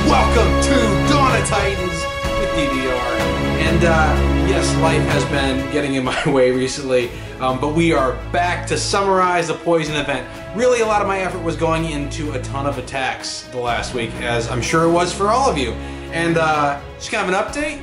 Welcome to Dawn of Titans with DDR. And yes, life has been getting in my way recently, but we are back to summarize the Poison event. Really, a lot of my effort was going into a ton of attacks the last week, as I'm sure it was for all of you. And just kind of an update.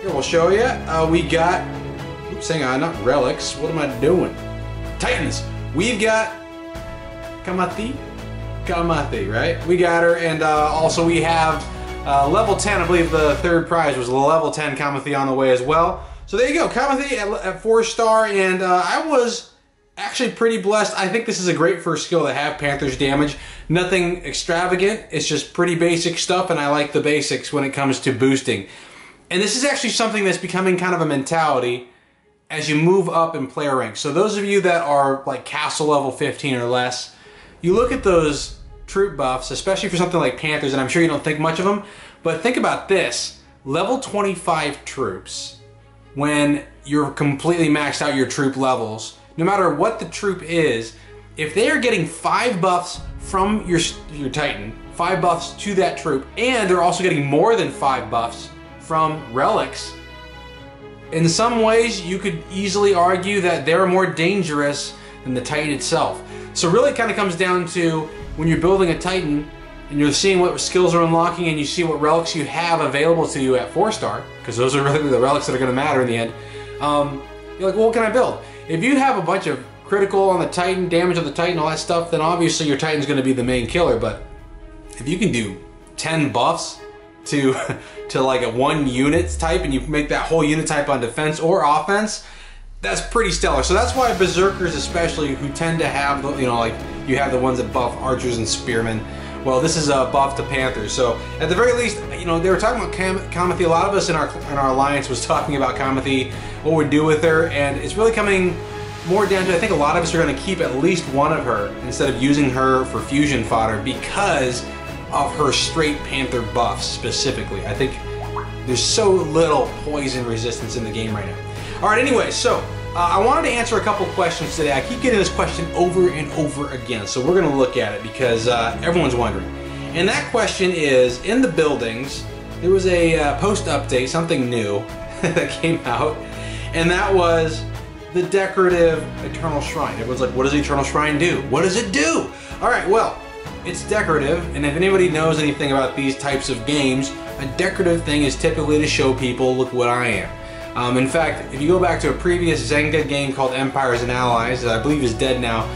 Here, we'll show you. We got, oops, hang on, not relics. What am I doing? Titans. We've got Kamathi, right? We got her, and also we have level 10. I believe the third prize was a level 10 Kamathi on the way as well. So there you go, Kamathi at 4-star, and I was actually pretty blessed. I think this is a great first skill to have, Panther's damage. Nothing extravagant, it's just pretty basic stuff, and I like the basics when it comes to boosting. And this is actually something that's becoming kind of a mentality as you move up in player rank. So those of you that are like castle level 15 or less, you look at those troop buffs, especially for something like Panthers, and I'm sure you don't think much of them, but think about this. Level 25 troops, when you're completely maxed out your troop levels, no matter what the troop is, if they are getting 5 buffs from your Titan, 5 buffs to that troop, and they're also getting more than 5 buffs from relics, in some ways you could easily argue that they're more dangerous than the Titan itself. So really it kind of comes down to when you're building a Titan and you're seeing what skills are unlocking and you see what relics you have available to you at 4-star, because those are really the relics that are going to matter in the end, you're like, well, what can I build? If you have a bunch of critical on the Titan, damage on the Titan, all that stuff, then obviously your Titan's going to be the main killer. But if you can do 10 buffs to like a 1 unit type, and you make that whole unit type on defense or offense, that's pretty stellar. So that's why Berserkers especially, who tend to have, you know, like you have the ones that buff archers and spearmen, well, this is a buff to Panthers. So at the very least, you know, they were talking about Kamathi. A lot of us in our alliance was talking about Kamathi, what we'd do with her, and it's really coming more down to, I think a lot of us are going to keep at least one of her instead of using her for fusion fodder because of her straight Panther buffs specifically. I think there's so little poison resistance in the game right now. Alright, anyway, so I wanted to answer a couple questions today. I keep getting this question over and over again, so we're going to look at it because everyone's wondering. And that question is, in the buildings, there was a post-update, something new that came out, and that was the decorative Eternal Shrine. Everyone's like, what does the Eternal Shrine do? What does it do? Alright, well, it's decorative, and if anybody knows anything about these types of games, a decorative thing is typically to show people, look what I am. In fact, if you go back to a previous Zynga game called Empires and Allies, that I believe is dead now,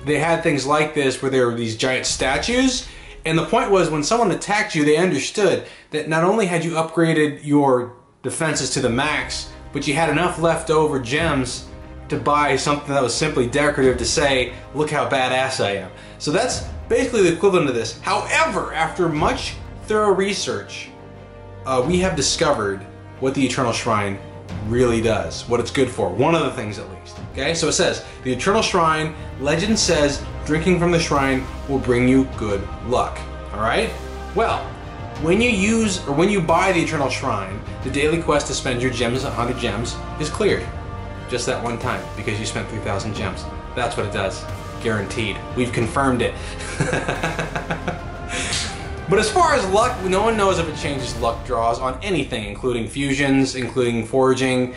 they had things like this where there were these giant statues, and the point was when someone attacked you, they understood that not only had you upgraded your defenses to the max, but you had enough leftover gems to buy something that was simply decorative to say, look how badass I am. So that's basically the equivalent of this. However, after much thorough research, we have discovered what the Eternal Shrine really does, what it's good for. One of the things at least. Okay, so it says, the Eternal Shrine, legend says, drinking from the shrine will bring you good luck. Alright? Well, when you use, or when you buy the Eternal Shrine, the daily quest to spend your gems, 100 gems, is cleared. Just that one time, because you spent 3,000 gems. That's what it does. Guaranteed. We've confirmed it. But as far as luck, no one knows if it changes luck draws on anything, including fusions, including foraging.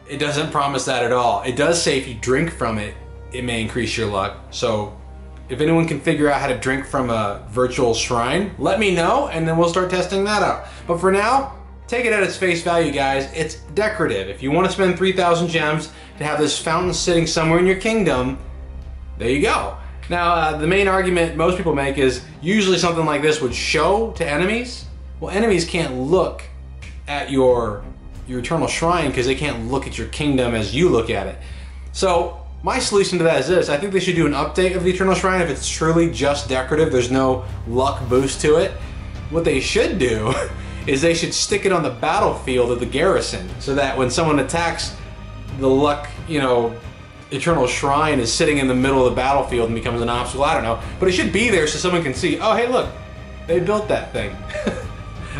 It doesn't promise that at all. It does say if you drink from it, it may increase your luck. So if anyone can figure out how to drink from a virtual shrine, let me know, and then we'll start testing that out. But for now, take it at its face value, guys. It's decorative. If you want to spend 3,000 gems to have this fountain sitting somewhere in your kingdom, there you go. Now, the main argument most people make is usually something like this would show to enemies. Well, enemies can't look at your Eternal Shrine because they can't look at your kingdom as you look at it. So my solution to that is this. I think they should do an update of the Eternal Shrine if it's truly just decorative. There's no luck boost to it. What they should do is they should stick it on the battlefield of the garrison so that when someone attacks, the luck, you know, Eternal Shrine is sitting in the middle of the battlefield and becomes an obstacle. I don't know. But it should be there so someone can see, oh, hey, look, they built that thing.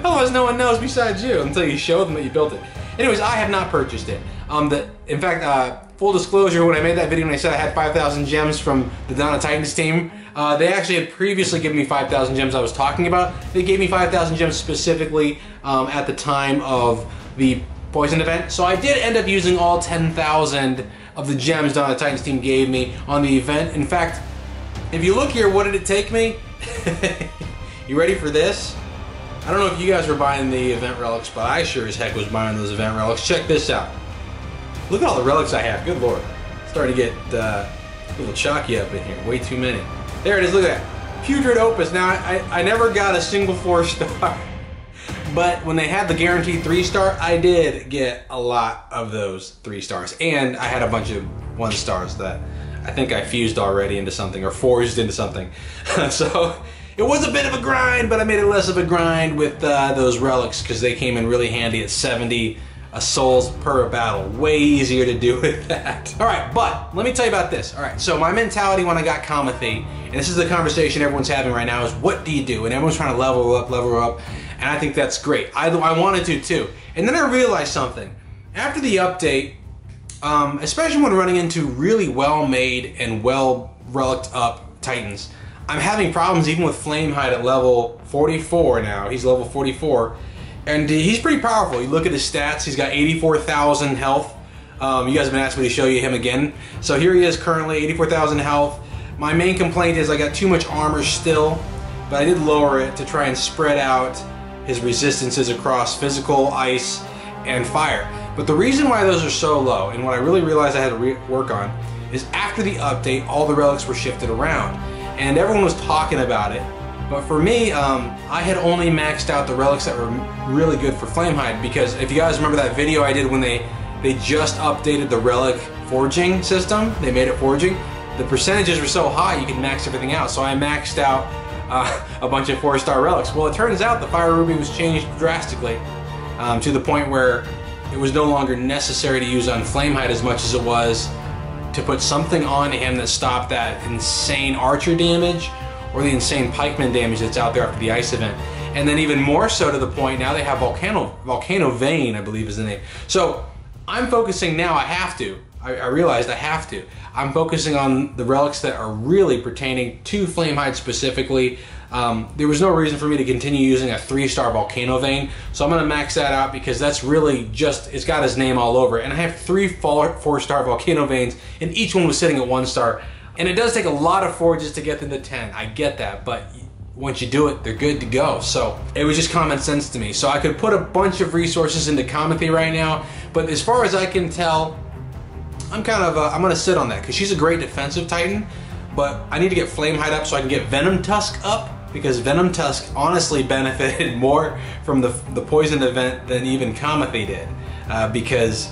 Otherwise, no one knows besides you until you show them that you built it. Anyways, I have not purchased it. In fact, full disclosure, when I made that video and I said I had 5,000 gems from the Dawn of Titans team, They actually had previously given me 5,000 gems I was talking about. They gave me 5,000 gems specifically at the time of the poison event. So I did end up using all 10,000 of the gems Dawn of the Titans team gave me on the event. In fact, if you look here, what did it take me? You ready for this? I don't know if you guys were buying the event relics, but I sure as heck was buying those event relics. Check this out. Look at all the relics I have. Good lord. Starting to get a little chalky up in here. Way too many. There it is. Look at that. Putrid Opus. Now, I never got a single 4-star. But when they had the guaranteed 3-star, I did get a lot of those 3 stars. And I had a bunch of 1 stars that I think I fused already into something, or forged into something. So it was a bit of a grind, but I made it less of a grind with those relics because they came in really handy at 70 souls per battle. Way easier to do with that. Alright, but let me tell you about this. Alright, so my mentality when I got Kamathi, and this is the conversation everyone's having right now, is what do you do? And everyone's trying to level up, and I think that's great. I wanted to too. And then I realized something. After the update, especially when running into really well-made and well-reliced up Titans, I'm having problems even with Flamehide at level 44 now. He's level 44. And he's pretty powerful. You look at his stats, he's got 84,000 health. You guys have been asking me to show you him again. So here he is currently, 84,000 health. My main complaint is I got too much armor still, but I did lower it to try and spread out his resistances across physical, ice, and fire. But the reason why those are so low, and what I really realized I had to work on, is after the update, all the relics were shifted around. And everyone was talking about it. But for me, I had only maxed out the relics that were really good for Flamehide, because if you guys remember that video I did when they just updated the relic forging system, they made it forging, the percentages were so high you could max everything out. So I maxed out a bunch of 4-star relics. Well, it turns out the Fire Ruby was changed drastically to the point where it was no longer necessary to use on Flamehide as much as it was to put something on him that stopped that insane archer damage or the insane pikeman damage that's out there after the ice event. And then even more so to the point, now they have Volcano Vein, I believe is the name. So I'm focusing now, I realized I have to. I'm focusing on the relics that are really pertaining to Flamehide specifically. There was no reason for me to continue using a 3-star Volcano Vein, so I'm going to max that out because that's really just, it's got his name all over it. And I have 3 4-star Volcano Veins, and each one was sitting at 1 star. And it does take a lot of forges to get them to 10, I get that, but once you do it, they're good to go. So it was just common sense to me. So I could put a bunch of resources into Kamathi right now, but as far as I can tell, I'm going to sit on that because she's a great defensive Titan, but I need to get Flamehide up so I can get Venom Tusk up, because Venom Tusk honestly benefited more from the poison event than even Kamathi did, because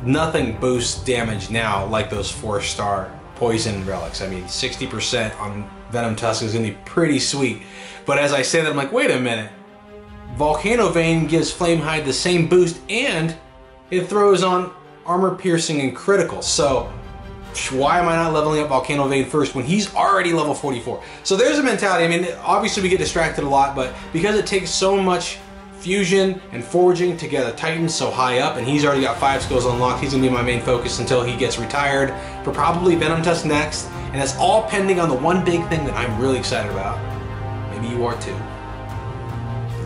nothing boosts damage now like those 4-star poison relics. I mean, 60% on Venom Tusk is going to be pretty sweet. But as I say that, I'm like, wait a minute. Volcano Vein gives Flamehide the same boost, and it throws on armor piercing and critical. So why am I not leveling up Volcano Vein first when he's already level 44? So there's a mentality. I mean, obviously we get distracted a lot, but because it takes so much fusion and forging to get a Titan so high up, and he's already got 5 skills unlocked, he's going to be my main focus until he gets retired for probably Venom Tusk next. And that's all pending on the one big thing that I'm really excited about. Maybe you are too.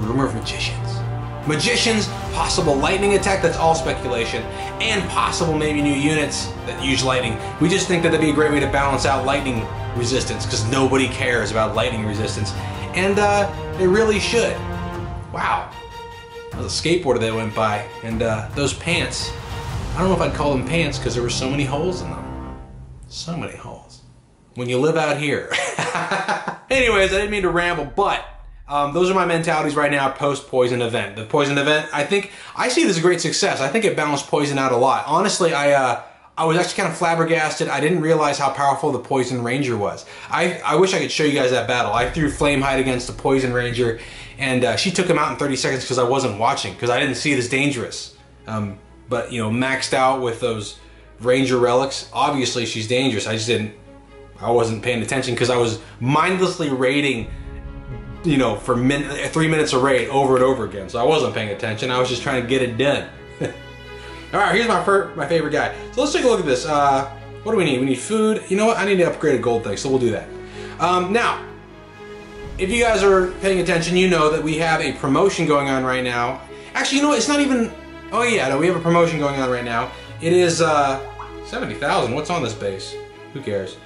The rumor of magicians. Magicians, possible lightning attack, that's all speculation, and possible maybe new units that use lightning. We just think that that'd be a great way to balance out lightning resistance, because nobody cares about lightning resistance, and they really should. Wow, that was a skateboarder that went by, and those pants, I don't know if I'd call them pants because there were so many holes in them. So many holes. When you live out here. Anyways, I didn't mean to ramble, but those are my mentalities right now post-poison event. The poison event, I see it as a great success. I think it balanced poison out a lot. Honestly, I was actually kind of flabbergasted. I didn't realize how powerful the Poison Ranger was. I wish I could show you guys that battle. I threw Flamehide against the Poison Ranger, and she took him out in 30 seconds because I wasn't watching, because I didn't see it as dangerous. But, you know, maxed out with those Ranger relics, obviously she's dangerous. I wasn't paying attention because I was mindlessly raiding, you know, for 3 minutes of raid over and over again. So I wasn't paying attention. I was just trying to get it done. All right, here's my favorite guy. So let's take a look at this. What do we need? We need food. You know what? I need to upgrade a gold thing, so we'll do that. Now, if you guys are paying attention, you know that we have a promotion going on right now. Actually, you know what? It's not even... Oh yeah, no, we have a promotion going on right now. It is 70,000. What's on this base? Who cares?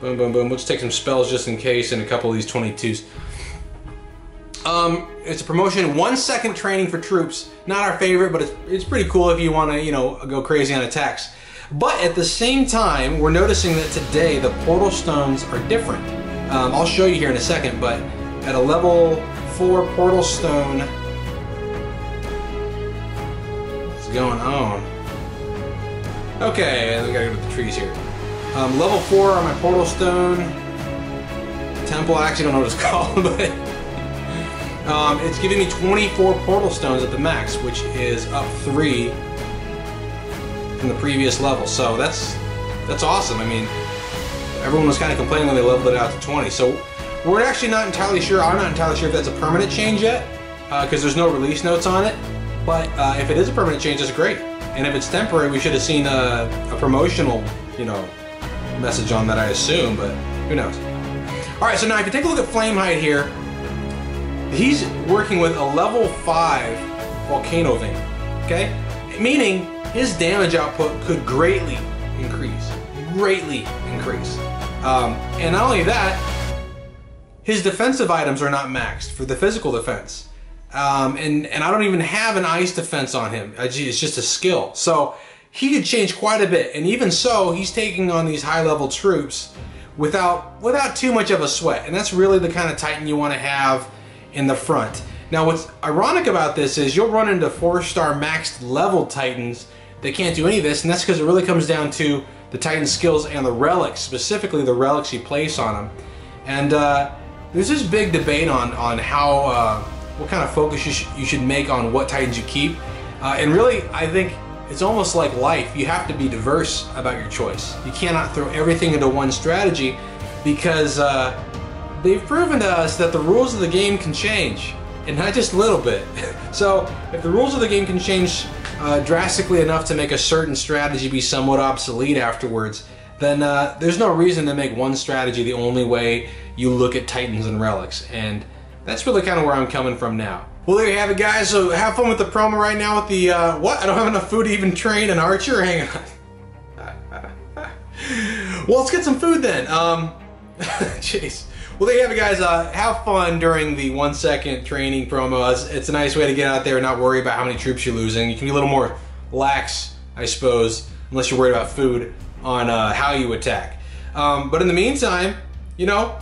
Boom, boom, boom. We'll just take some spells just in case and a couple of these 22s. It's a promotion, 1 second training for troops. Not our favorite, but it's pretty cool if you want to, you know, go crazy on attacks. But at the same time, we're noticing that today the portal stones are different. I'll show you here in a second, but at a level 4 portal stone, what's going on? Okay, we gotta go to the trees here. Level 4 on my portal stone temple. I actually don't know what it's called, but it's giving me 24 portal stones at the max, which is up 3 from the previous level. So that's awesome. I mean, everyone was kind of complaining when they leveled it out to 20. So we're actually not entirely sure. I'm not entirely sure if that's a permanent change yet, because there's no release notes on it. But if it is a permanent change, that's great. And if it's temporary, we should have seen a promotional, you know, message on that, I assume, but who knows. Alright, so now if you take a look at Flame Height here, he's working with a level 5 volcano vein, okay? Meaning his damage output could greatly increase. And not only that, his defensive items are not maxed for the physical defense. And I don't even have an ice defense on him. It's just a skill. So he could change quite a bit. And even so, he's taking on these high-level troops without too much of a sweat. And that's really the kind of Titan you want to have in the front. Now, what's ironic about this is you'll run into 4-star maxed level Titans that can't do any of this, and that's because it really comes down to the Titan skills and the relics, specifically the relics you place on them. And there's this big debate on how what kind of focus you should make on what Titans you keep. And really, I think it's almost like life. You have to be diverse about your choice. You cannot throw everything into one strategy, because they've proven to us that the rules of the game can change, and not just a little bit. So if the rules of the game can change drastically enough to make a certain strategy be somewhat obsolete afterwards, then there's no reason to make one strategy the only way you look at Titans and Relics. And that's really kind of where I'm coming from now. Well, there you have it, guys. So have fun with the promo right now with the, what? I don't have enough food to even train an archer? Hang on. Well, let's get some food then. Jeez. Well, there you have it, guys. Have fun during the 1 second training promo. It's a nice way to get out there and not worry about how many troops you're losing. You can be a little more lax, I suppose, unless you're worried about food, on how you attack. But in the meantime, you know,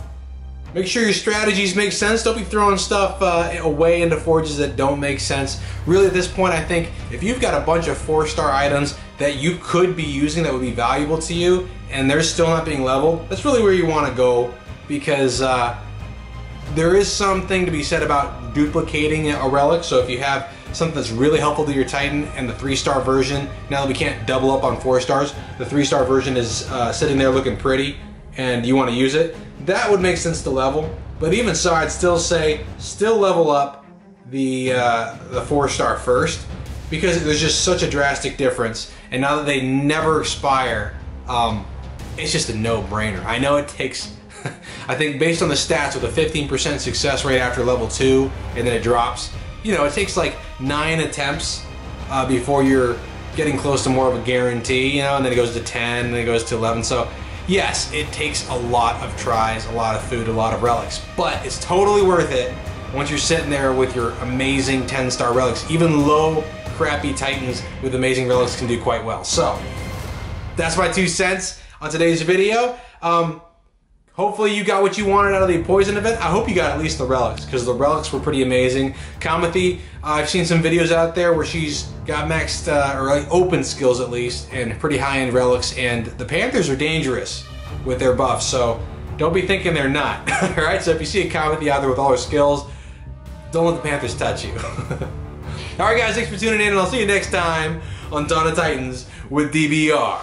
make sure your strategies make sense. Don't be throwing stuff away into forges that don't make sense. Really, at this point, I think if you've got a bunch of 4-star items that you could be using that would be valuable to you, and they're still not being leveled, that's really where you want to go, because there is something to be said about duplicating a relic. So if you have something that's really helpful to your Titan and the 3-star version, now that we can't double up on 4 stars, the 3-star version is sitting there looking pretty, and you want to use it, that would make sense to level. But even so, I'd still say still level up the 4-star first, because there's just such a drastic difference. And now that they never expire, it's just a no-brainer. I know it takes, I think based on the stats, with a 15% success rate after level 2, and then it drops, you know, it takes like 9 attempts before you're getting close to more of a guarantee, you know, and then it goes to 10, and then it goes to 11. So yes, it takes a lot of tries, a lot of food, a lot of relics, but it's totally worth it once you're sitting there with your amazing 10-star relics. Even low, crappy Titans with amazing relics can do quite well. So that's my 2 cents on today's video. Hopefully you got what you wanted out of the poison event. I hope you got at least the relics, because the relics were pretty amazing. Kamathy, I've seen some videos out there where she's got maxed, or like open skills at least, and pretty high-end relics, and the Panthers are dangerous with their buffs, so don't be thinking they're not. Alright, so if you see a Kamathy out there with all her skills, don't let the Panthers touch you. Alright guys, thanks for tuning in, and I'll see you next time on Dawn of Titans with DBR.